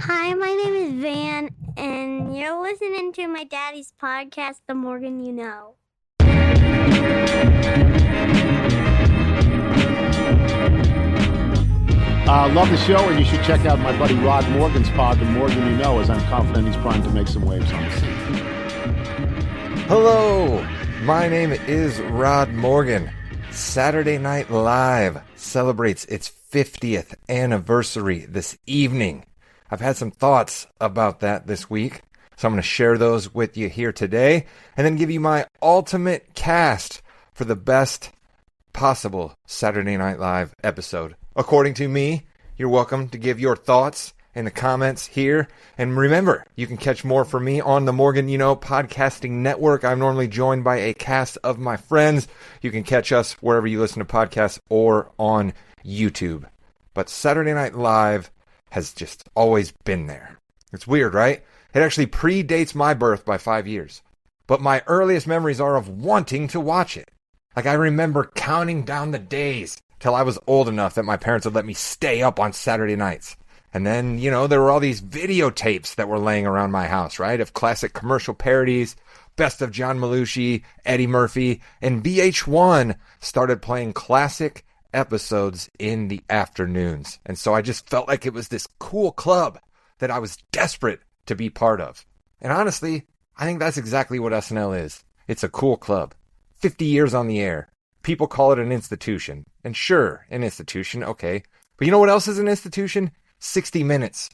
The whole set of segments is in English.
Hi, my name is Van, and you're listening to my daddy's podcast, The Morgan You Know. Love the show, and you should check out my buddy Rod Morgan's pod, The Morgan You Know, as I'm confident he's primed to make some waves on the scene. Hello, my name is Rod Morgan. Saturday Night Live celebrates its 50th anniversary this evening. I've had some thoughts about that this week, so I'm going to share those with you here today, and then give you my ultimate cast for the best possible Saturday Night Live episode. According to me, you're welcome to give your thoughts in the comments here. And remember, you can catch more from me on the Morgan You Know Podcasting Network. I'm normally joined by a cast of my friends. You can catch us wherever you listen to podcasts or on YouTube. But Saturday Night Live has just always been there. It's weird, right? It actually predates my birth by 5 years. But my earliest memories are of wanting to watch it. Like, I remember counting down the days till I was old enough that my parents would let me stay up on Saturday nights. And then, there were all these videotapes that were laying around my house, right? Of classic commercial parodies, best of John Belushi, Eddie Murphy, and VH1 started playing classic episodes in the afternoons. And so I just felt like it was this cool club that I was desperate to be part of. And honestly, I think that's exactly what SNL is. It's a cool club. 50 years on the air. People call it an institution. And sure, an institution, okay. But you know what else is an institution? 60 Minutes.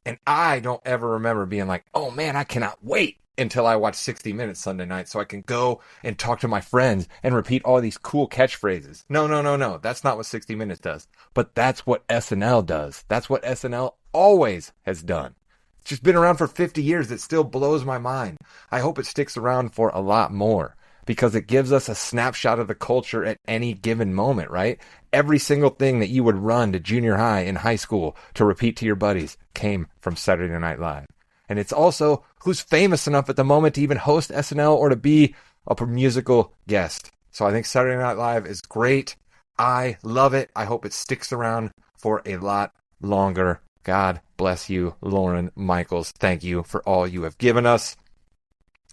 And I don't ever remember being like, oh man, I cannot wait until I watch 60 Minutes Sunday night so I can go and talk to my friends and repeat all these cool catchphrases. No. That's not what 60 Minutes does. But that's what SNL does. That's what SNL always has done. It's just been around for 50 years. It still blows my mind. I hope it sticks around for a lot more, because it gives us a snapshot of the culture at any given moment, right? Every single thing that you would run to junior high and high school to repeat to your buddies came from Saturday Night Live. And it's also who's famous enough at the moment to even host SNL or to be a musical guest. So I think Saturday Night Live is great. I love it. I hope it sticks around for a lot longer. God bless you, Lauren Michaels. Thank you for all you have given us.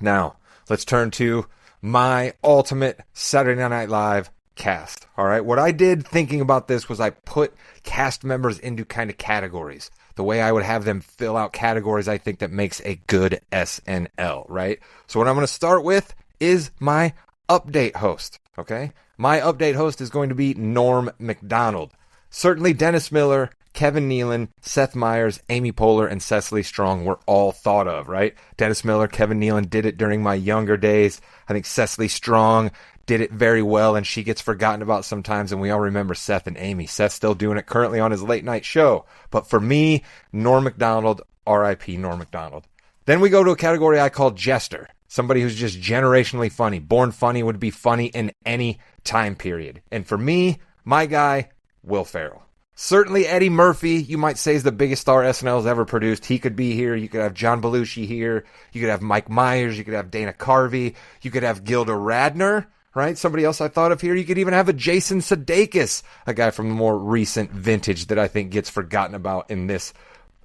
Now, let's turn to my ultimate Saturday Night Live cast. All right. What I did thinking about this was I put cast members into kind of categories. The way I would have them fill out categories, I think that makes a good SNL, right? So what I'm going to start with is my update host. Okay. My update host is going to be Norm Macdonald. Certainly Dennis Miller, Kevin Nealon, Seth Meyers, Amy Poehler, and Cecily Strong were all thought of, right? Dennis Miller, Kevin Nealon did it during my younger days. I think Cecily Strong did it very well, and she gets forgotten about sometimes, and we all remember Seth and Amy. Seth's still doing it currently on his late night show. But for me, Norm Macdonald, R.I.P. Norm Macdonald. Then we go to a category I call Jester. Somebody who's just generationally funny. Born funny, would be funny in any time period. And for me, my guy, Will Ferrell. Certainly Eddie Murphy, you might say, is the biggest star SNL's ever produced. He could be here. You could have John Belushi here. You could have Mike Myers. You could have Dana Carvey. You could have Gilda Radner, right? Somebody else I thought of here. You could even have a Jason Sudeikis, a guy from the more recent vintage that I think gets forgotten about in this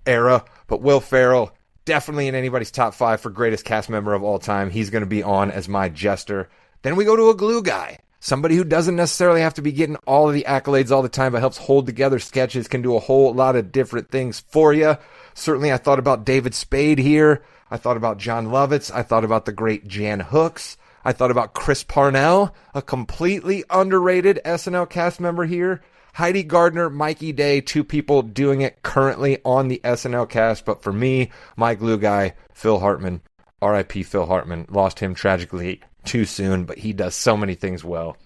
era. But Will Ferrell, definitely in anybody's top 5 for greatest cast member of all time. He's going to be on as my Jester. Then we go to a glue guy. Somebody who doesn't necessarily have to be getting all of the accolades all the time, but helps hold together sketches, can do a whole lot of different things for you. Certainly, I thought about David Spade here. I thought about John Lovitz. I thought about the great Jan Hooks. I thought about Chris Parnell, a completely underrated SNL cast member here. Heidi Gardner, Mikey Day, 2 people doing it currently on the SNL cast. But for me, my glue guy, Phil Hartman, R.I.P. Phil Hartman, lost him tragically too soon, but he does so many things well.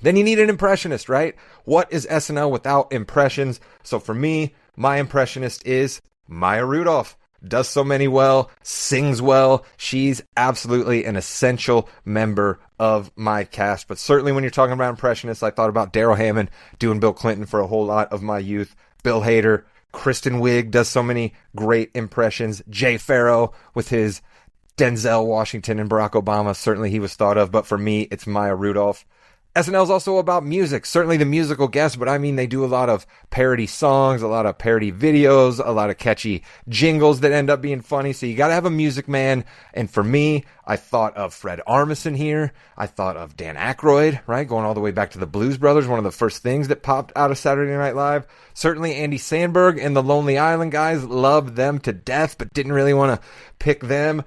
Then you need an impressionist, right? What is SNL without impressions? So for me, my impressionist is Maya Rudolph. Does so many well, sings well. She's absolutely an essential member of my cast. But certainly when you're talking about impressionists, I thought about Daryl Hammond doing Bill Clinton for a whole lot of my youth. Bill Hader, Kristen Wiig does so many great impressions. Jay Farrow with his Denzel Washington and Barack Obama. Certainly he was thought of, but for me, it's Maya Rudolph. SNL is also about music, certainly the musical guests, but I mean they do a lot of parody songs, a lot of parody videos, a lot of catchy jingles that end up being funny. So you got to have a music man. And for me, I thought of Fred Armisen here. I thought of Dan Aykroyd, right? Going all the way back to the Blues Brothers, one of the first things that popped out of Saturday Night Live. Certainly Andy Samberg and the Lonely Island guys, loved them to death, but didn't really want to pick them.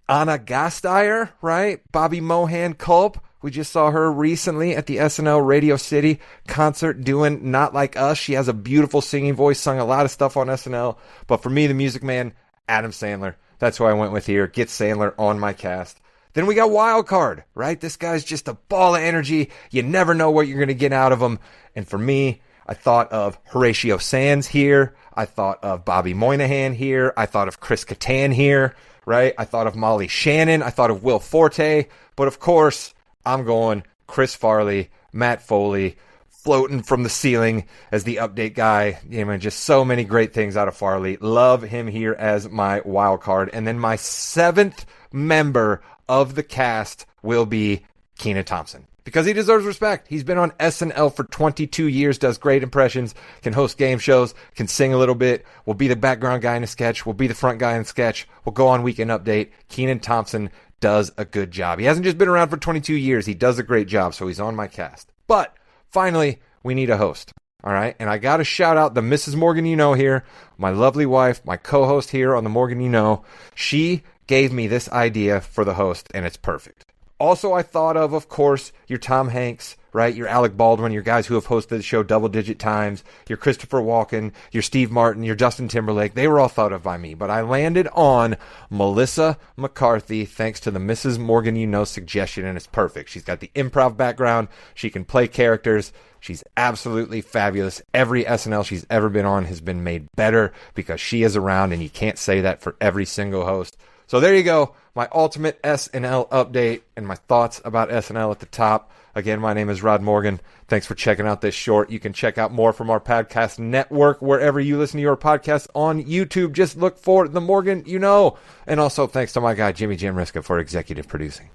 Anna Gasteyer, right? Bobby Mohan Culp. We just saw her recently at the SNL Radio City concert doing Not Like Us. She has a beautiful singing voice, sung a lot of stuff on SNL. But for me, the music man, Adam Sandler. That's who I went with here. Get Sandler on my cast. Then we got Wild Card, right? This guy's just a ball of energy. You never know what you're going to get out of him. And for me, I thought of Horatio Sands here. I thought of Bobby Moynihan here. I thought of Chris Kattan here, right? I thought of Molly Shannon. I thought of Will Forte. But of course, I'm going Chris Farley, Matt Foley, floating from the ceiling as the update guy. Just so many great things out of Farley. Love him here as my wild card. And then my 7th member of the cast will be Kenan Thompson, because he deserves respect. He's been on SNL for 22 years, does great impressions, can host game shows, can sing a little bit, will be the background guy in a sketch, will be the front guy in a sketch, will go on Weekend Update. Kenan Thompson does a good job. He hasn't just been around for 22 years. He does a great job, so he's on my cast. But finally, we need a host. All right, and I got to shout out the Mrs. Morgan You Know here, my lovely wife, my co-host here on the Morgan You Know. She gave me this idea for the host, and it's perfect. Also, I thought of course, your Tom Hanks, right? Your Alec Baldwin, your guys who have hosted the show double-digit times, your Christopher Walken, your Steve Martin, your Justin Timberlake. They were all thought of by me, but I landed on Melissa McCarthy thanks to the Mrs. Morgan You Know suggestion, and it's perfect. She's got the improv background. She can play characters. She's absolutely fabulous. Every SNL she's ever been on has been made better because she is around, and you can't say that for every single host. So there you go, my ultimate SNL update and my thoughts about SNL at the top. Again, my name is Rod Morgan. Thanks for checking out this short. You can check out more from our podcast network wherever you listen to your podcasts on YouTube. Just look for The Morgan You Know. And also thanks to my guy, Jimmy Jamriska, for executive producing.